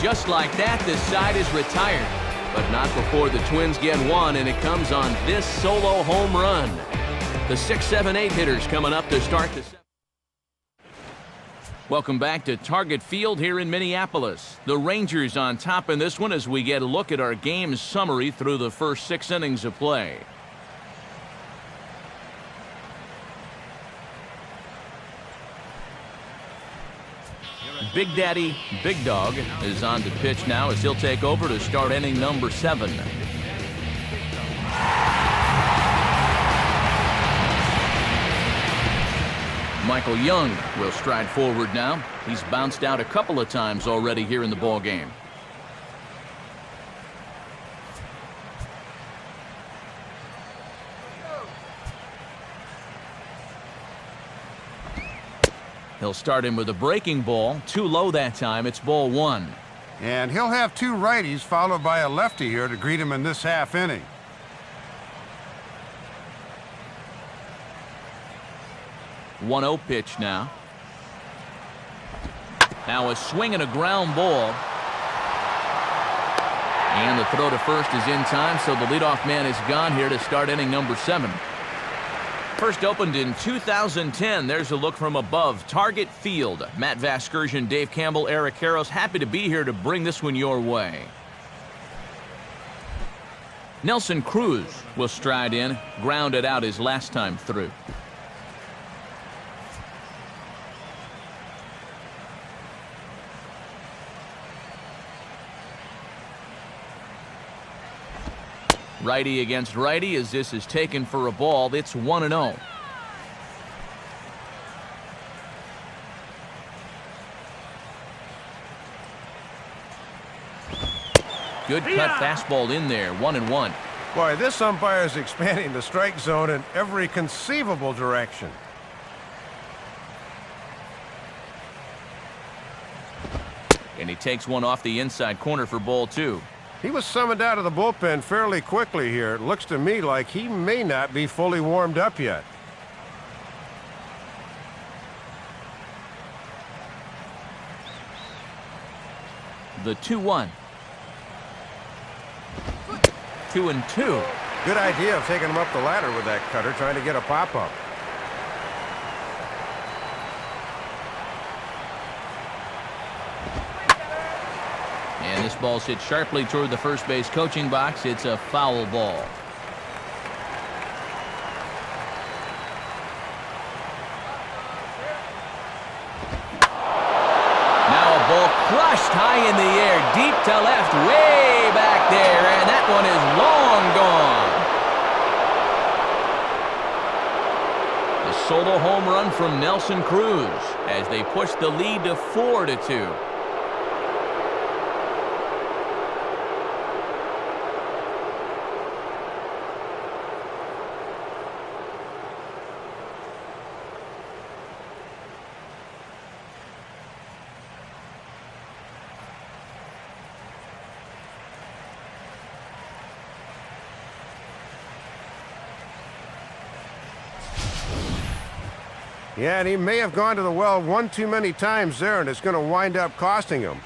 just like that, this side is retired. But not before the Twins get one, and it comes on this solo home run. The 6, 7, 8 hitters coming up to start the seventh. Welcome back to Target Field here in Minneapolis. The Rangers on top in this one as we get a look at our game summary through the first 6 innings of play. Big Daddy Big Dog is on to pitch now as he'll take over to start inning number 7. Michael Young will stride forward now. He's bounced out a couple of times already here in the ball game. He'll start him with a breaking ball. Too low that time. It's ball 1. And he'll have 2 righties followed by a lefty here to greet him in this half inning. One 1-0 pitch now. Now a swing and a ground ball. And the throw to first is in time, so the leadoff man is gone here to start inning number 7. First opened in 2010. There's a look from above Target Field. Matt Vasgersian, Dave Campbell, Eric Karros, happy to be here to bring this one your way. Nelson Cruz will stride in, grounded out his last time through. Righty against righty as this is taken for a ball. It's 1-0. Good cut fastball in there. 1-1. Boy, this umpire is expanding the strike zone in every conceivable direction. And he takes one off the inside corner for ball 2. He was summoned out of the bullpen fairly quickly here. It looks to me like he may not be fully warmed up yet. The 2-1. 2-2. Good idea of taking him up the ladder with that cutter, trying to get a pop-up. And this ball's hit sharply toward the first base coaching box. It's a foul ball. Now a ball crushed high in the air, deep to left, way back there, and that one is long gone. The solo home run from Nelson Cruz as they push the lead to 4-2. Yeah, and he may have gone to the well one too many times there, and it's going to wind up costing him.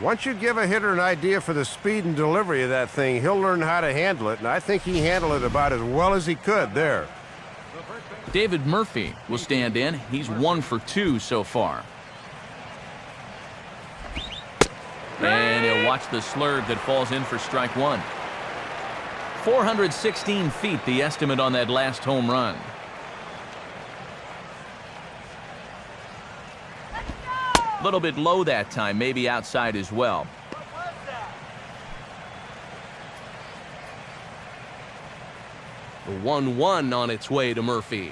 Once you give a hitter an idea for the speed and delivery of that thing, he'll learn how to handle it, and I think he handled it about as well as he could there. David Murphy will stand in. He's 1 for 2 so far. And he'll watch the slurve that falls in for strike 1. 416 feet, the estimate on that last home run. A little bit low that time, maybe outside as well. The 1-1 on its way to Murphy.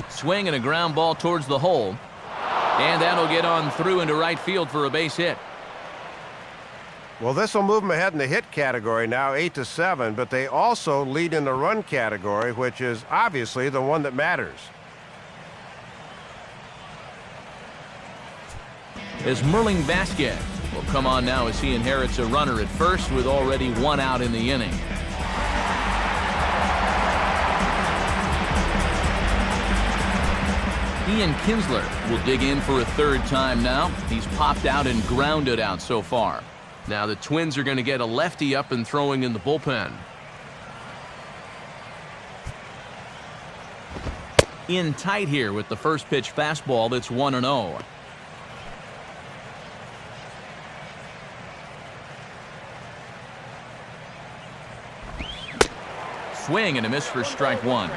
Swing and a ground ball towards the hole. And that'll get on through into right field for a base hit. Well, this will move them ahead in the hit category now, 8-7, but they also lead in the run category, which is obviously the one that matters. As Merling Vasquez will come on now as he inherits a runner at first with already 1 out in the inning. Ian Kinsler will dig in for a third time now. He's popped out and grounded out so far. Now the Twins are going to get a lefty up and throwing in the bullpen. In tight here with the first pitch fastball that's 1-0. Swing and a miss for strike one.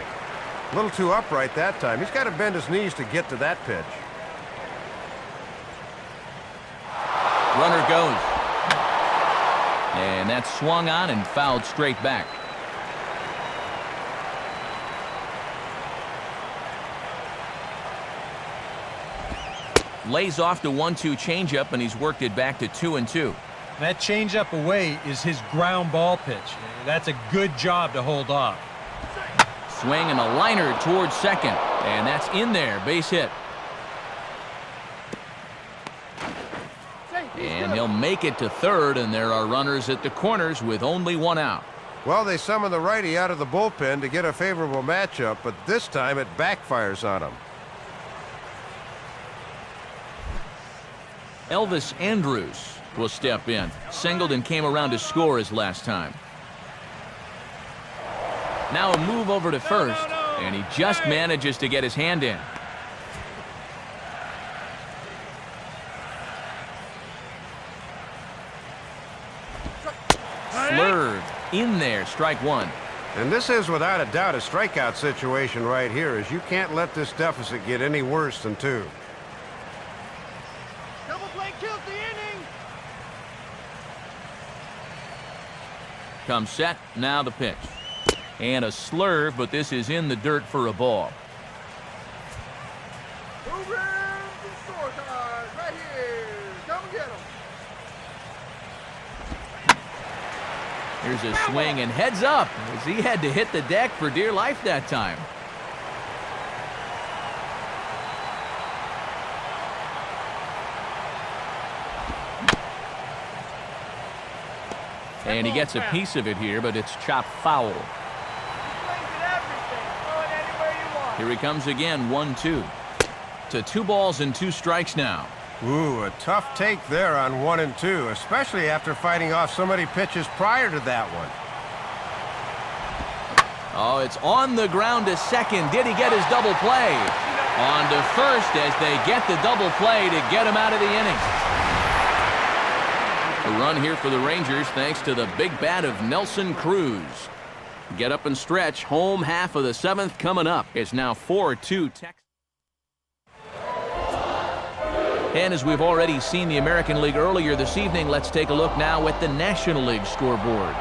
A little too upright that time. He's got to bend his knees to get to that pitch. Runner goes. And that's swung on and fouled straight back. Lays off the 1-2 changeup, and he's worked it back to 2-2. That changeup away is his ground ball pitch. That's a good job to hold off. Swing and a liner towards second, and that's in there, base hit. And he'll make it to third, and there are runners at the corners with only one out. Well, they summon the righty out of the bullpen to get a favorable matchup, but this time it backfires on him. Elvis Andrus will step in. Singled and came around to score his last time. Now a move over to first, and he just manages to get his hand in. Slurve in there, strike one. And this is without a doubt a strikeout situation right here, as you can't let this deficit get any worse than 2. Double play kills the inning. Comes set, now the pitch. And a slurve, but this is in the dirt for a ball. Moving to scorecard right here. Come get him. Here's a swing and heads up as he had to hit the deck for dear life that time. And he gets a piece of it here, but it's chopped foul. Here he comes again, 1-2. To 2 balls and 2 strikes now. Ooh, a tough take there on 1 and 2, especially after fighting off so many pitches prior to that one. Oh, it's on the ground to second. Did he get his double play? On to first as they get the double play to get him out of the inning. A run here for the Rangers thanks to the big bat of Nelson Cruz. Get up and stretch. Home half of the 7th coming up. It's now 4-2 Texas. And as we've already seen the American League earlier this evening, let's take a look now at the National League scoreboard.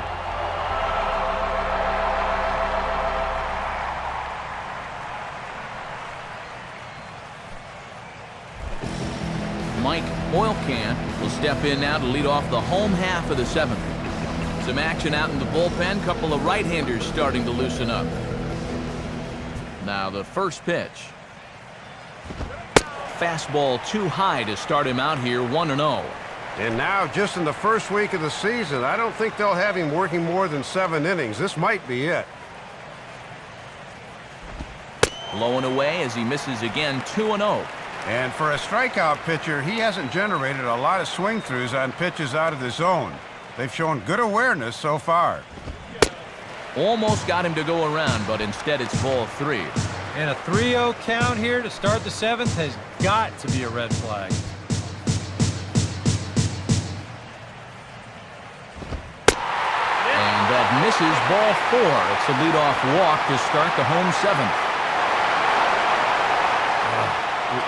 Mike Oilcan will step in now to lead off the home half of the 7th. Some action out in the bullpen. Couple of right-handers starting to loosen up. Now the first pitch. Fastball too high to start him out here, 1-0. And now, just in the first week of the season, I don't think they'll have him working more than 7 innings. This might be it. Blowing away as he misses again, 2-0. And for a strikeout pitcher, he hasn't generated a lot of swing throughs on pitches out of the zone. They've shown good awareness so far. Almost got him to go around, but instead it's ball 3. And a 3-0 count here to start the 7th has got to be a red flag. And that misses, ball 4. It's a leadoff walk to start the home 7th.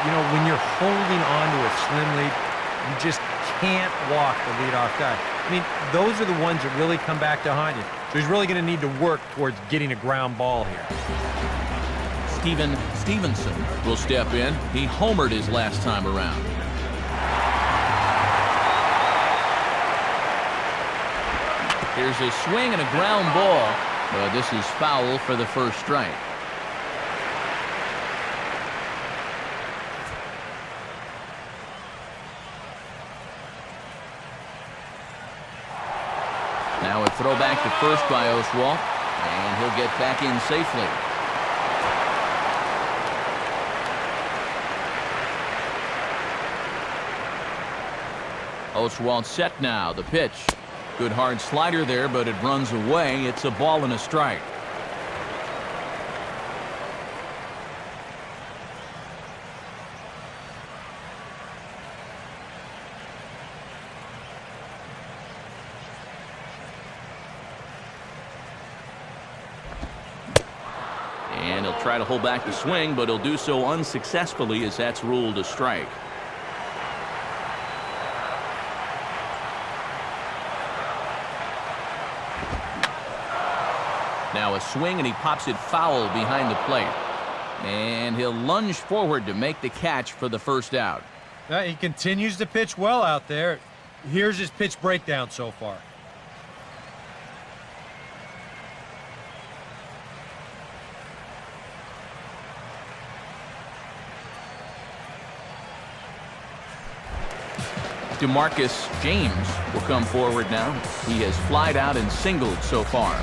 You know, when you're holding on to a slim lead, you just can't walk the leadoff guy. I mean, those are the ones that really come back to haunt you. So he's really going to need to work towards getting a ground ball here. Stevenson will step in. He homered his last time around. Here's a swing and a ground ball, but this is foul for the first strike. Now a throw back to first by Oswalt, and he'll get back in safely. Oswalt set now. The pitch. Good hard slider there, but it runs away. It's a ball and a strike. And he'll try to hold back the swing, but he'll do so unsuccessfully as that's ruled a strike. Now a swing, and he pops it foul behind the plate. And he'll lunge forward to make the catch for the first out. He continues to pitch well out there. Here's his pitch breakdown so far. DeMarcus James will come forward now. He has flied out and singled so far.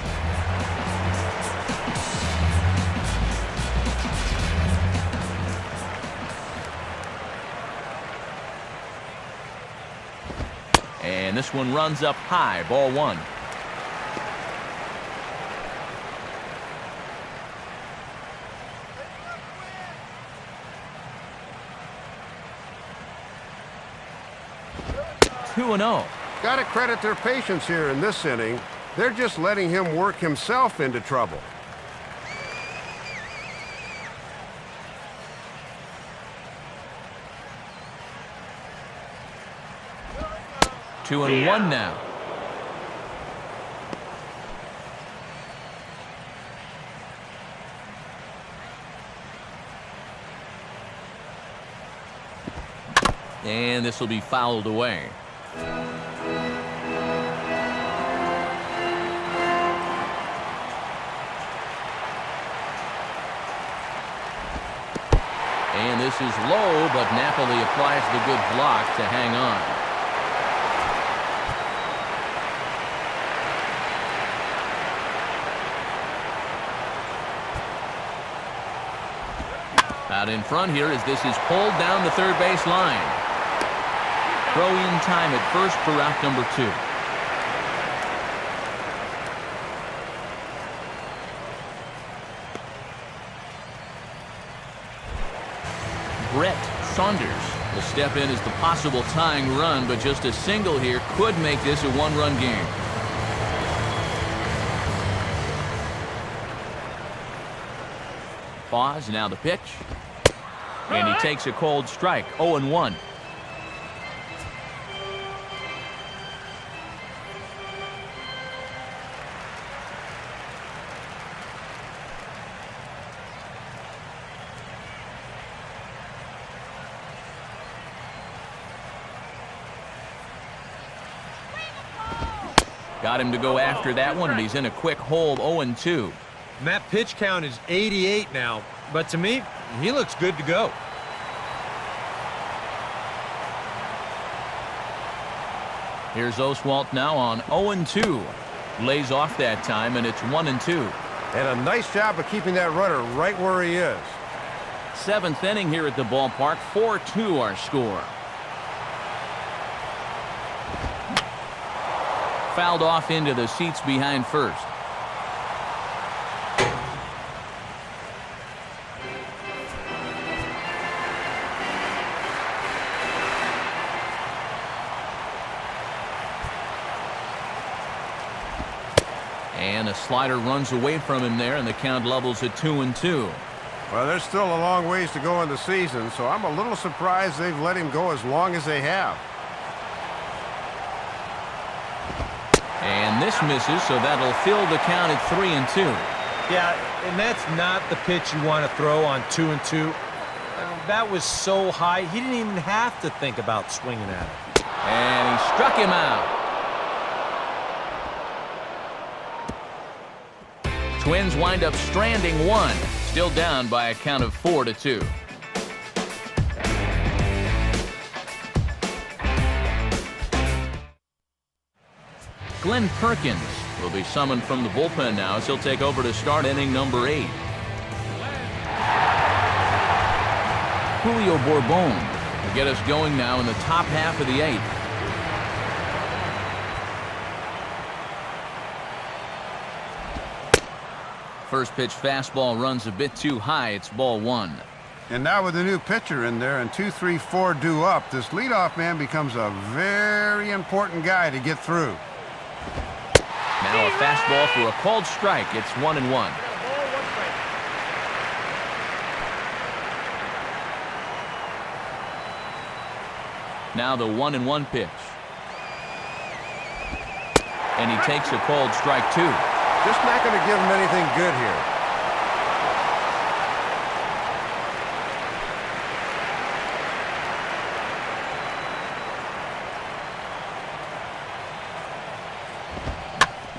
And this one runs up high, ball one. Two and 0. Got to credit their patience here in this inning. They're just letting him work himself into trouble. 2-1 now. And this will be fouled away. And this is low, but Napoli applies the good block to hang on. Out in front here as this is pulled down the third base line. Throw in time at first for out number 2. Brett Saunders will step in as the possible tying run, but just a single here could make this a one-run game. Pause, now the pitch. And he takes a cold strike, 0-1. Got him to go after that one, and he's in a quick hole, 0-2. And that pitch count is 88 now, but to me, he looks good to go. Here's Oswalt now on 0-2. Lays off that time, and it's 1-2. And a nice job of keeping that runner right where he is. 7th inning here at the ballpark, 4-2 our score. Fouled off into the seats behind first. And a slider runs away from him there, and the count levels at 2-2. Well, there's still a long ways to go in the season, so I'm a little surprised they've let him go as long as they have. And this misses, so that'll fill the count at 3-2. Yeah, and that's not the pitch you want to throw on 2-2. That was so high, he didn't even have to think about swinging at it. And he struck him out. Twins wind up stranding one, still down by a count of 4-2. Glenn Perkins will be summoned from the bullpen now as he'll take over to start inning number 8. Julio Bourbon will get us going now in the top half of the 8th. First pitch fastball runs a bit too high. It's ball one. And now with the new pitcher in there and 2, 3, 4 due up, this leadoff man becomes a very important guy to get through. Now a fastball for a called strike. It's 1-1. Now the 1-1 pitch. And he takes a called strike two. Just not going to give him anything good here.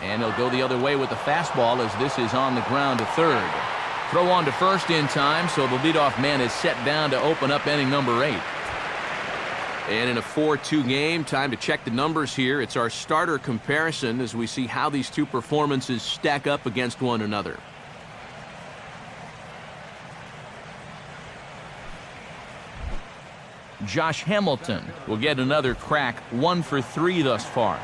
And he'll go the other way with the fastball as this is on the ground to third. Throw on to first in time, so the leadoff man is set down to open up inning number 8. And in a 4-2 game, time to check the numbers here. It's our starter comparison as we see how these two performances stack up against one another. Josh Hamilton will get another crack, 1 for 3 thus far.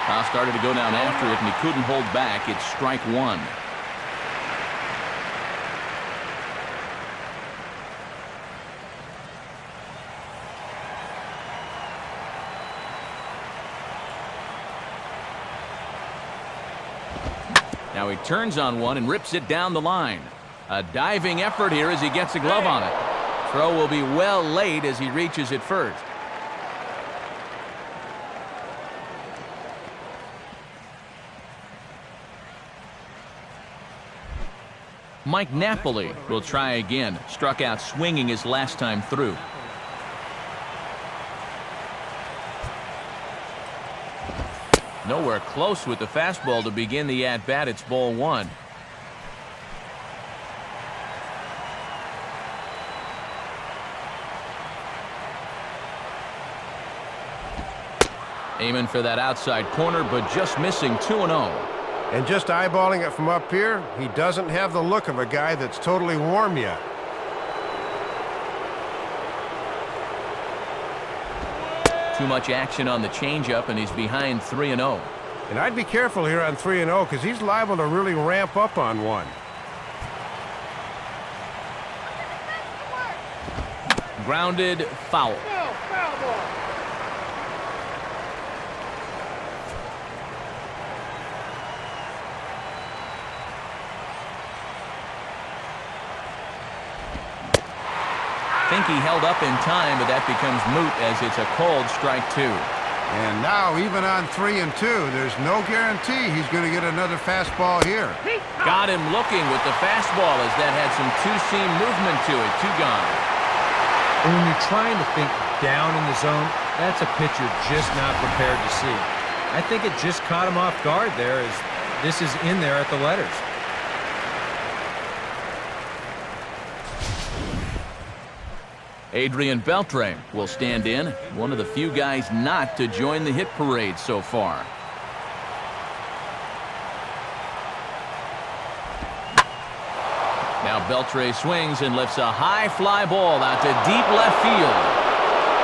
Now started to go down after it, and he couldn't hold back. It's strike one. Now he turns on one and rips it down the line. A diving effort here as he gets a glove on it. Throw will be well late as he reaches it first. Mike Napoli will try again. Struck out swinging his last time through. Nowhere close with the fastball to begin the at-bat. It's ball one. Aiming for that outside corner, but just missing 2-0. And just eyeballing it from up here, he doesn't have the look of a guy that's totally warm yet. Too much action on the changeup, and he's behind 3-0. And I'd be careful here on 3-0 because he's liable to really ramp up on one. Grounded, foul. Foul ball. Think he held up in time, but that becomes moot as it's a called strike two. And now, even on 3 and 2, there's no guarantee he's going to get another fastball here. Got him looking with the fastball as that had some two-seam movement to it. 2 gone. And when you're trying to think down in the zone, that's a pitcher just not prepared to see. I think it just caught him off guard there as this is in there at the letters. Adrian Beltre will stand in, one of the few guys not to join the hit parade so far. Now Beltre swings and lifts a high fly ball out to deep left field.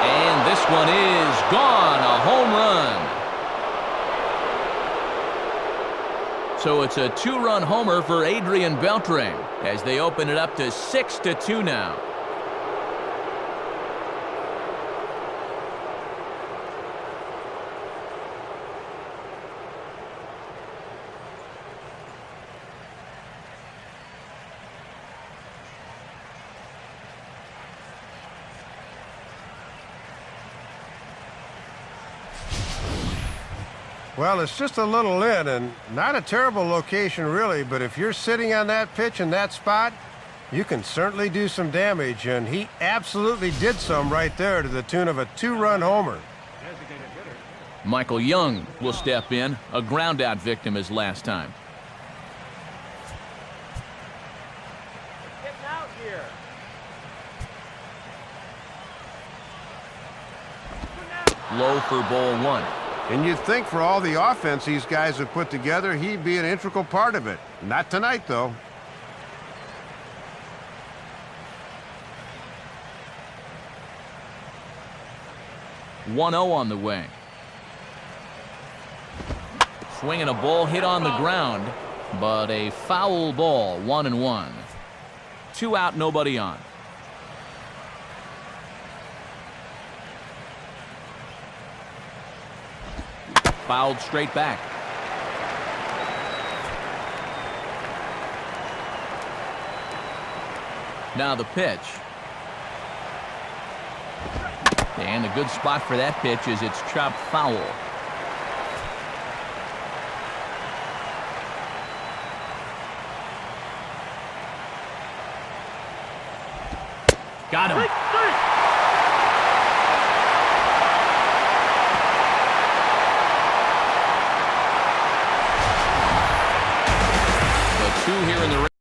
And this one is gone, a home run. So it's a 2-run homer for Adrian Beltre as they open it up to 6-2 now. Well, it's just a little in, and not a terrible location really, but if you're sitting on that pitch in that spot, you can certainly do some damage, and he absolutely did some right there to the tune of a 2-run homer. Michael Young will step in, a ground-out victim his last time. Getting out here. Low for ball one. And you'd think for all the offense these guys have put together, he'd be an integral part of it. Not tonight, though. .1-0 on the way. swing and a ball hit on the ground, but a foul ball, 1-1. 2 out, nobody on. Fouled straight back. Now the pitch. And a good spot for that pitch is it's chopped foul. Got him. The 2 here in the